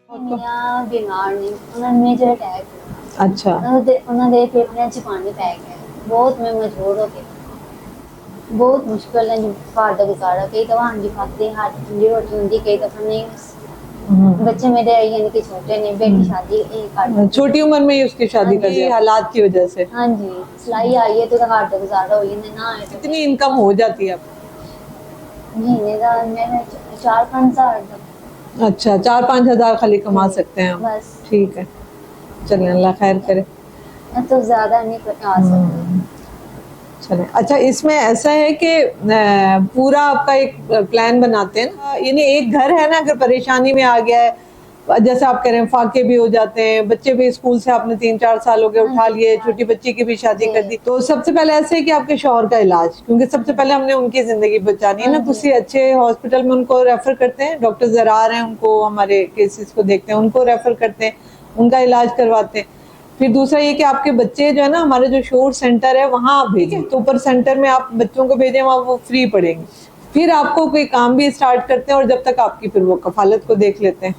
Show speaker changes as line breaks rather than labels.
ਇੰਨੀਆਂ ਬਿਮਾਰ ਨੇ, ਉਹਨਾਂ ਨੂੰ ਮੇਜਰ ਅਟੈਕ ਹੋਇਆ।
अच्छा
ਉਹਨਾਂ ਦੇ ਫੇਫੜਿਆਂ 'ਚ ਪਾਣੀ ਪੈ ਗਿਆ। ਬਹੁਤ ਮੈਂ ਮਜਬੂਰ ਹੋ ਗਈ, बहुत मुश्किल है घर का गुजारा। कई दफा हांडी खाते हाथ ठंडी रोटी होंगी, कई दफा नहीं। बच्चे मेरे यानी कि छोटे ने, बेटी शादी
छोटी उम्र में ही उसकी शादी कर दी हालात की वजह से।
हाँ जी, सिलाई आई है तो घर का गुजारा हो ना।
कितनी इनकम हो जाती है आप?
महीने का मेरा 4-5 हज़ार तक।
अच्छा 4-5 हज़ार खाली कमा सकते हैं आप?
बस
ठीक है, चलें अल्लाह खैर करे।
तो ज्यादा नहीं आ सकते।
चले अच्छा, इसमें ऐसा है कि पूरा आपका एक प्लान बनाते हैं ना, यानी एक घर है ना, अगर परेशानी में आ गया है, जैसे आप कह रहे हैं फाके भी हो जाते हैं, बच्चे भी स्कूल से आपने 3-4 साल हो गए उठा लिए, छोटी बच्ची की भी शादी कर दी, तो सबसे पहले ऐसे है कि आपके शौहर का इलाज, क्योंकि सबसे पहले हमने उनकी जिंदगी बचानी है ना, तो किसी अच्छे हॉस्पिटल में उनको रेफर करते हैं, डॉक्टर ज़रार हैं, उनको हमारे केसेस को देखते हैं, उनको रेफर करते हैं, उनका इलाज करवाते हैं। फिर दूसरा ये कि आपके बच्चे जो है ना, हमारे जो शोर सेंटर है वहाँ आप भेजें, तो ऊपर सेंटर में आप बच्चों को भेजें, वहाँ वो फ्री पढ़ेंगे। फिर आपको कोई काम भी स्टार्ट करते हैं और जब तक आपकी फिर वो कफालत को देख लेते हैं।